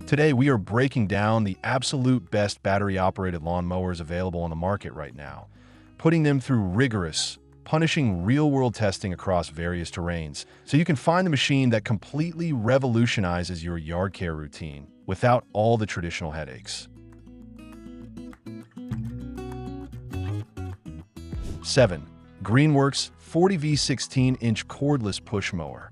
Today, we are breaking down the absolute best battery-operated lawn mowers available on the market right now, putting them through rigorous, punishing real-world testing across various terrains, so you can find the machine that completely revolutionizes your yard care routine without all the traditional headaches. 7. Greenworks 40V 16-inch cordless push mower.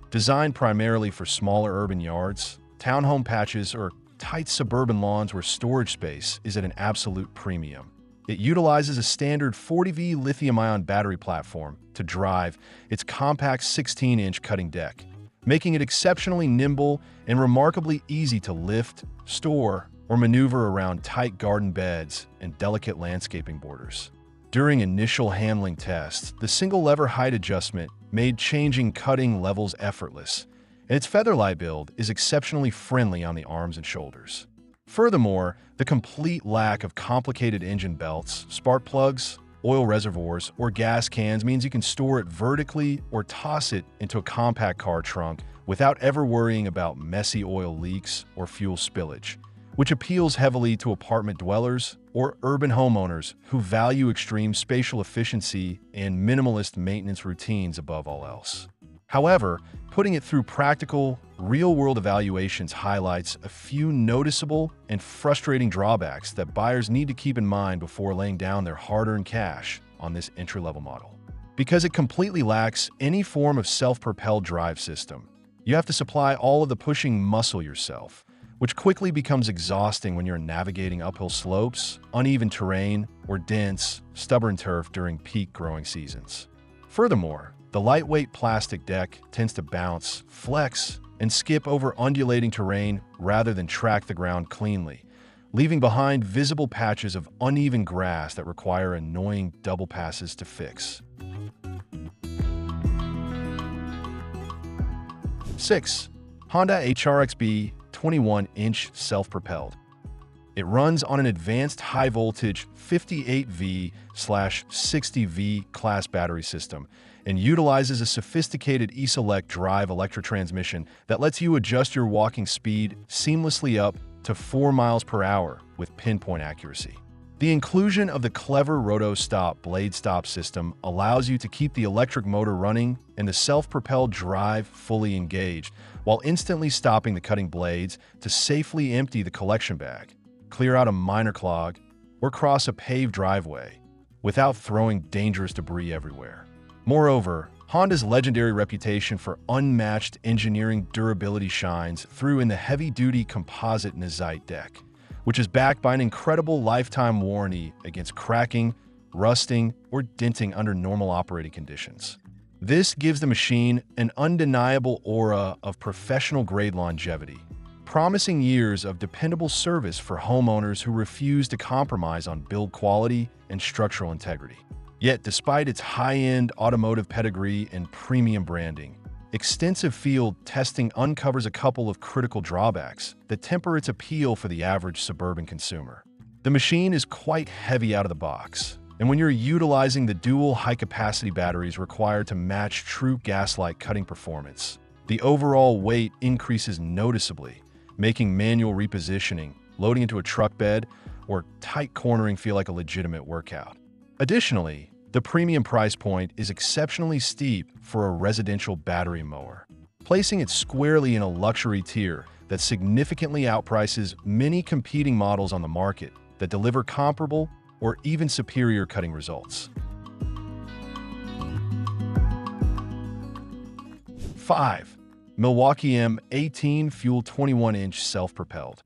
Designed primarily for smaller urban yards, townhome patches, or tight suburban lawns where storage space is at an absolute premium. It utilizes a standard 40V lithium-ion battery platform to drive its compact 16-inch cutting deck, making it exceptionally nimble and remarkably easy to lift, store, or maneuver around tight garden beds and delicate landscaping borders. During initial handling tests, the single-lever height adjustment made changing cutting levels effortless, and its featherlight build is exceptionally friendly on the arms and shoulders. Furthermore, the complete lack of complicated engine belts, spark plugs, oil reservoirs, or gas cans means you can store it vertically or toss it into a compact car trunk without ever worrying about messy oil leaks or fuel spillage, which appeals heavily to apartment dwellers or urban homeowners who value extreme spatial efficiency and minimalist maintenance routines above all else. However, putting it through practical, real-world evaluations highlights a few noticeable and frustrating drawbacks that buyers need to keep in mind before laying down their hard-earned cash on this entry-level model. Because it completely lacks any form of self-propelled drive system, you have to supply all of the pushing muscle yourself, which quickly becomes exhausting when you're navigating uphill slopes, uneven terrain, or dense, stubborn turf during peak growing seasons. Furthermore, the lightweight plastic deck tends to bounce, flex, and skip over undulating terrain rather than track the ground cleanly, leaving behind visible patches of uneven grass that require annoying double passes to fix. 6. Honda HRX-BE 21-inch self-propelled. It runs on an advanced high-voltage 58V/60V class battery system and utilizes a sophisticated e-select drive electrotransmission that lets you adjust your walking speed seamlessly up to 4 miles per hour with pinpoint accuracy. The inclusion of the clever roto-stop blade stop system allows you to keep the electric motor running and the self-propelled drive fully engaged, while instantly stopping the cutting blades to safely empty the collection bag, clear out a minor clog, or cross a paved driveway without throwing dangerous debris everywhere. Moreover, Honda's legendary reputation for unmatched engineering durability shines through in the heavy-duty composite Nazite deck, which is backed by an incredible lifetime warranty against cracking, rusting, or denting under normal operating conditions. This gives the machine an undeniable aura of professional-grade longevity, promising years of dependable service for homeowners who refuse to compromise on build quality and structural integrity. Yet, despite its high-end automotive pedigree and premium branding, extensive field testing uncovers a couple of critical drawbacks that temper its appeal for the average suburban consumer. The machine is quite heavy out of the box, and when you're utilizing the dual high-capacity batteries required to match true gas-like cutting performance, the overall weight increases noticeably, making manual repositioning, loading into a truck bed, or tight cornering feel like a legitimate workout. Additionally, the premium price point is exceptionally steep for a residential battery mower, placing it squarely in a luxury tier that significantly outprices many competing models on the market that deliver comparable or even superior cutting results. 5. Milwaukee M18 Fuel 21-inch self-propelled.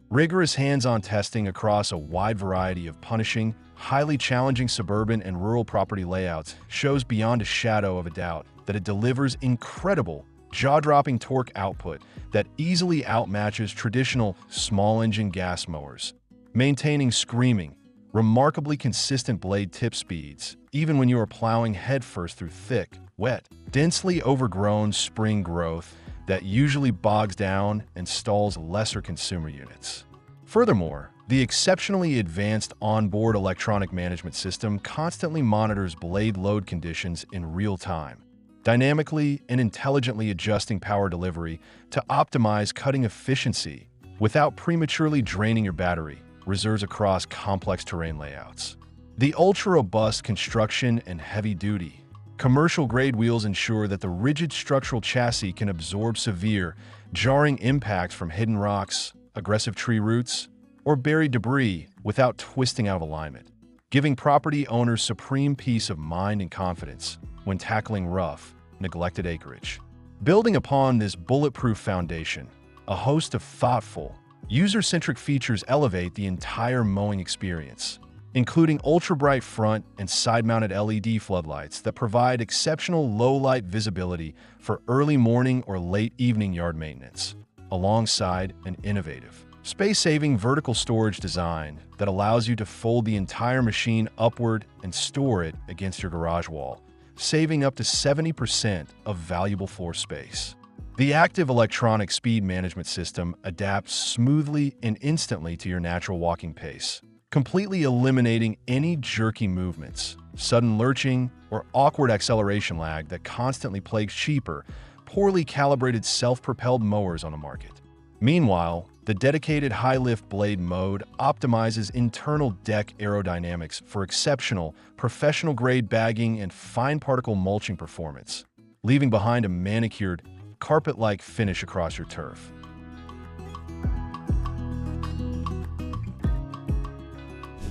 Rigorous hands-on testing across a wide variety of punishing, highly challenging suburban and rural property layouts shows beyond a shadow of a doubt that it delivers incredible, jaw-dropping torque output that easily outmatches traditional small-engine gas mowers, maintaining screaming, remarkably consistent blade tip speeds, even when you are plowing headfirst through thick, wet, densely overgrown spring growth that usually bogs down and stalls lesser consumer units. Furthermore, the exceptionally advanced onboard electronic management system constantly monitors blade load conditions in real time, dynamically and intelligently adjusting power delivery to optimize cutting efficiency without prematurely draining your battery, reserves across complex terrain layouts. The ultra-robust construction and heavy-duty commercial-grade wheels ensure that the rigid structural chassis can absorb severe, jarring impacts from hidden rocks, aggressive tree roots, or buried debris without twisting out of alignment, giving property owners supreme peace of mind and confidence when tackling rough, neglected acreage. Building upon this bulletproof foundation, a host of thoughtful, user-centric features elevate the entire mowing experience, including ultra-bright front and side-mounted LED floodlights that provide exceptional low-light visibility for early morning or late evening yard maintenance, alongside an innovative, space-saving vertical storage design that allows you to fold the entire machine upward and store it against your garage wall, saving up to 70% of valuable floor space. The active electronic speed management system adapts smoothly and instantly to your natural walking pace, completely eliminating any jerky movements, sudden lurching, or awkward acceleration lag that constantly plagues cheaper, poorly calibrated self-propelled mowers on the market. Meanwhile, the dedicated high-lift blade mode optimizes internal deck aerodynamics for exceptional, professional-grade bagging and fine particle mulching performance, leaving behind a manicured, carpet-like finish across your turf.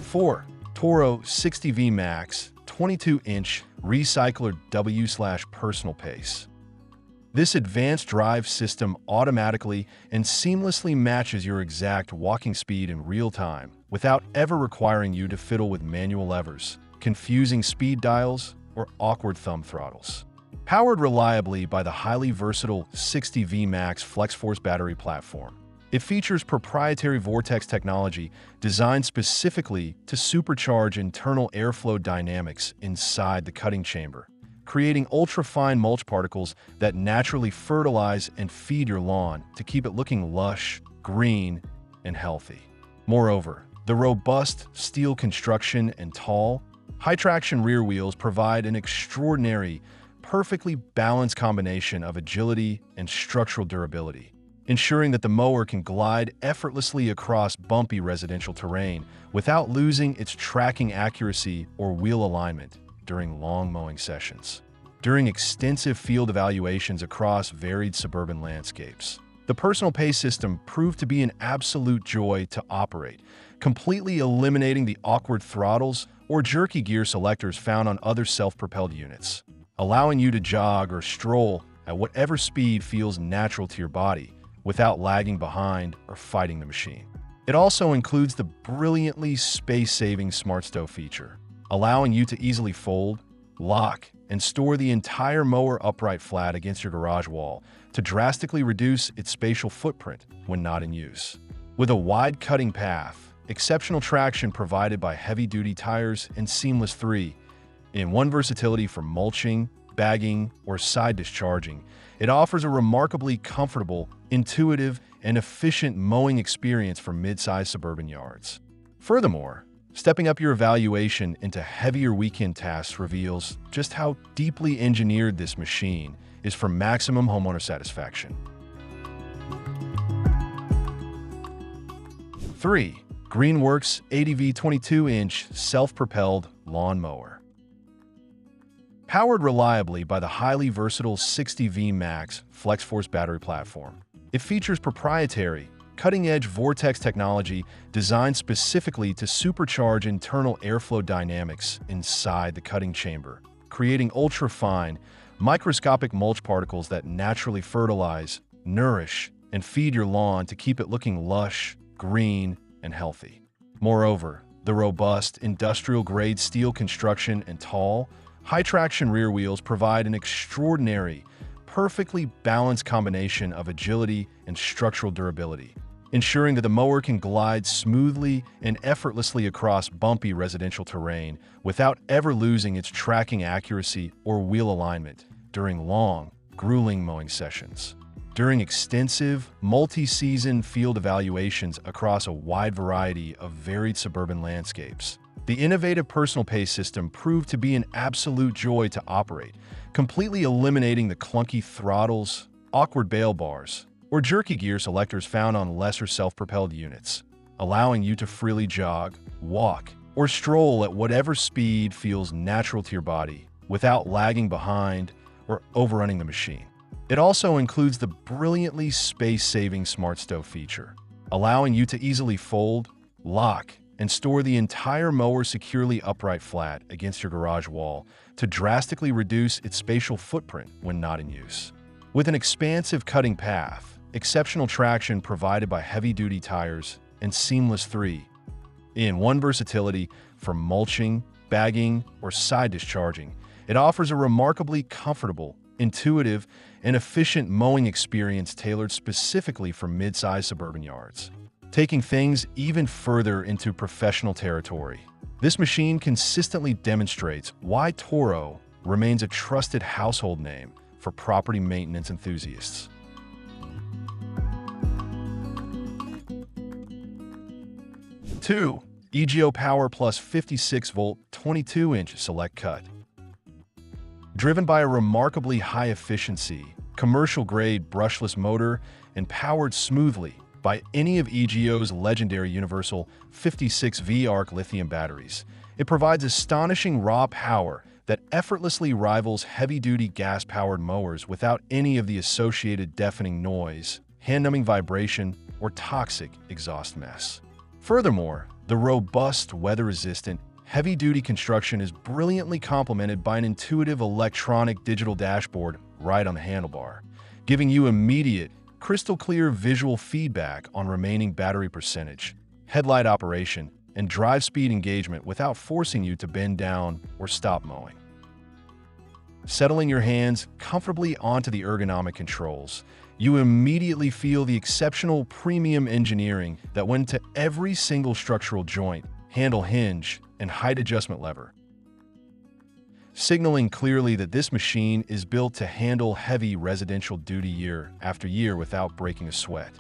Four, Toro 60V Max 22-inch Recycler W/personal pace. This advanced drive system automatically and seamlessly matches your exact walking speed in real time without ever requiring you to fiddle with manual levers, confusing speed dials, or awkward thumb throttles. Powered reliably by the highly versatile 60V Max Flex-Force battery platform, it features proprietary Vortex technology designed specifically to supercharge internal airflow dynamics inside the cutting chamber, creating ultra-fine mulch particles that naturally fertilize and feed your lawn to keep it looking lush, green, and healthy. Moreover, the robust steel construction and tall, high-traction rear wheels provide an extraordinary, perfectly balanced combination of agility and structural durability, ensuring that the mower can glide effortlessly across bumpy residential terrain without losing its tracking accuracy or wheel alignment during long mowing sessions. During extensive field evaluations across varied suburban landscapes, the personal pace system proved to be an absolute joy to operate, completely eliminating the awkward throttles or jerky gear selectors found on other self-propelled units, allowing you to jog or stroll at whatever speed feels natural to your body without lagging behind or fighting the machine. It also includes the brilliantly space-saving Smart Stow feature, allowing you to easily fold, lock, and store the entire mower upright flat against your garage wall to drastically reduce its spatial footprint when not in use. With a wide cutting path, exceptional traction provided by heavy-duty tires, and seamless 3-in-1 versatility for mulching, bagging, or side discharging, it offers a remarkably comfortable, intuitive, and efficient mowing experience for mid-sized suburban yards. Furthermore, stepping up your evaluation into heavier weekend tasks reveals just how deeply engineered this machine is for maximum homeowner satisfaction. 3. Greenworks ADV 22-inch self-propelled lawn mower. Powered reliably by the highly versatile 60V Max Flex-Force battery platform, it features proprietary, cutting-edge Vortex technology designed specifically to supercharge internal airflow dynamics inside the cutting chamber, creating ultra-fine, microscopic mulch particles that naturally fertilize, nourish, and feed your lawn to keep it looking lush, green, and healthy. Moreover, the robust, industrial-grade steel construction and tall, high-traction rear wheels provide an extraordinary, perfectly balanced combination of agility and structural durability, ensuring that the mower can glide smoothly and effortlessly across bumpy residential terrain without ever losing its tracking accuracy or wheel alignment during long, grueling mowing sessions. During extensive, multi-season field evaluations across a wide variety of varied suburban landscapes, The innovative personal pay system proved to be an absolute joy to operate, completely eliminating the clunky throttles, awkward bail bars, or jerky gear selectors found on lesser self-propelled units, allowing you to freely jog, walk, or stroll at whatever speed feels natural to your body without lagging behind or overrunning the machine. It also includes the brilliantly space-saving Smart Stove feature, allowing you to easily fold, lock, and store the entire mower securely upright flat against your garage wall to drastically reduce its spatial footprint when not in use. With an expansive cutting path, exceptional traction provided by heavy-duty tires, and seamless 3-in-1 versatility for mulching, bagging, or side discharging, it offers a remarkably comfortable, intuitive, and efficient mowing experience tailored specifically for mid-sized suburban yards. Taking things even further into professional territory, this machine consistently demonstrates why Toro remains a trusted household name for property maintenance enthusiasts. 2. EGO Power Plus 56-volt 22-inch Select Cut. Driven by a remarkably high-efficiency, commercial-grade brushless motor and powered smoothly by any of EGO's legendary universal 56V arc lithium batteries, it provides astonishing raw power that effortlessly rivals heavy-duty gas-powered mowers without any of the associated deafening noise, hand-numbing vibration, or toxic exhaust mess. Furthermore, the robust, weather-resistant, heavy-duty construction is brilliantly complemented by an intuitive electronic digital dashboard right on the handlebar, giving you immediate, crystal-clear visual feedback on remaining battery percentage, headlight operation, and drive speed engagement without forcing you to bend down or stop mowing. Settling your hands comfortably onto the ergonomic controls, you immediately feel the exceptional premium engineering that went into every single structural joint, handle hinge, and height adjustment lever, signaling clearly that this machine is built to handle heavy residential duty year after year without breaking a sweat.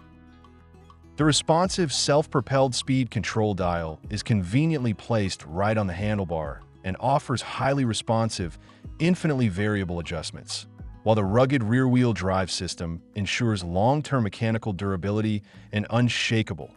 The responsive self-propelled speed control dial is conveniently placed right on the handlebar and offers highly responsive, infinitely variable adjustments, while the rugged rear-wheel drive system ensures long-term mechanical durability and unshakable,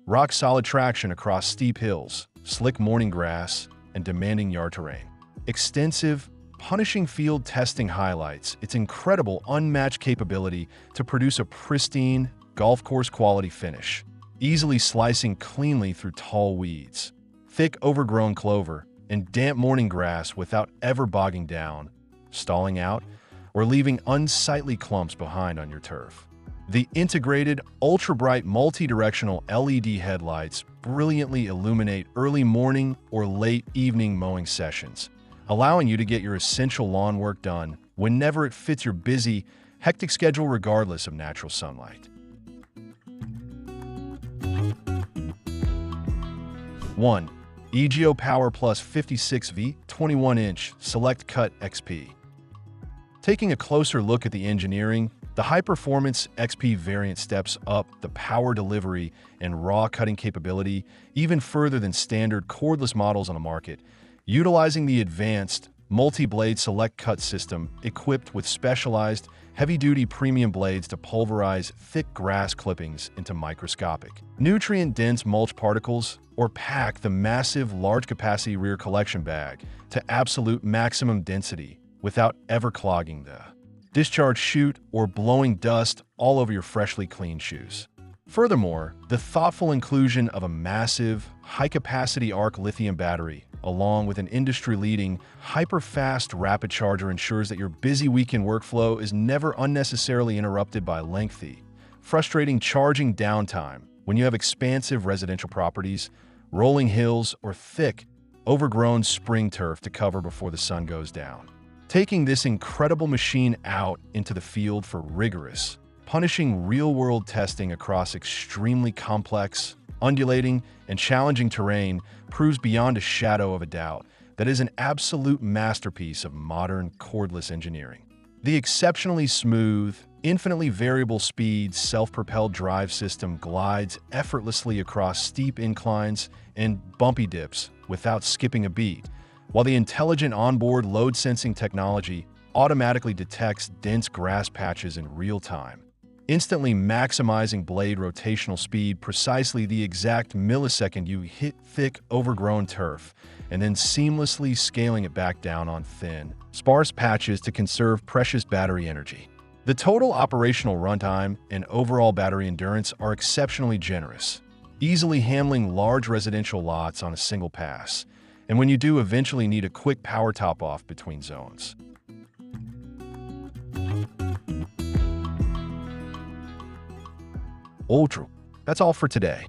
rock-solid traction across steep hills, slick morning grass, and demanding yard terrain. Extensive, punishing field testing highlights its incredible unmatched capability to produce a pristine, golf course quality finish, easily slicing cleanly through tall weeds, thick overgrown clover, and damp morning grass without ever bogging down, stalling out, or leaving unsightly clumps behind on your turf. The integrated, ultra-bright multi-directional LED headlights brilliantly illuminate early morning or late evening mowing sessions, allowing you to get your essential lawn work done whenever it fits your busy, hectic schedule regardless of natural sunlight. 1. EGO Power Plus 56V 21-inch Select Cut XP. Taking a closer look at the engineering, the high-performance XP variant steps up the power delivery and raw cutting capability even further than standard cordless models on the market, utilizing the advanced multi-blade select cut system equipped with specialized heavy-duty premium blades to pulverize thick grass clippings into microscopic, nutrient-dense mulch particles, or pack the massive large-capacity rear collection bag to absolute maximum density without ever clogging the discharge chute or blowing dust all over your freshly cleaned shoes. Furthermore, the thoughtful inclusion of a massive, high-capacity ARC lithium battery, along with an industry-leading, hyper-fast rapid charger ensures that your busy weekend workflow is never unnecessarily interrupted by lengthy, frustrating charging downtime when you have expansive residential properties, rolling hills, or thick, overgrown spring turf to cover before the sun goes down. Taking this incredible machine out into the field for rigorous, punishing real-world testing across extremely complex, undulating, and challenging terrain proves beyond a shadow of a doubt that it is an absolute masterpiece of modern cordless engineering. The exceptionally smooth, Infinitely variable speed, self-propelled drive system glides effortlessly across steep inclines and bumpy dips without skipping a beat, while the intelligent onboard load-sensing technology automatically detects dense grass patches in real time, instantly maximizing blade rotational speed precisely the exact millisecond you hit thick, overgrown turf, and then seamlessly scaling it back down on thin, sparse patches to conserve precious battery energy. The total operational runtime and overall battery endurance are exceptionally generous, easily handling large residential lots on a single pass, and when you do eventually need a quick power top-off between zones. Ultra. That's all for today.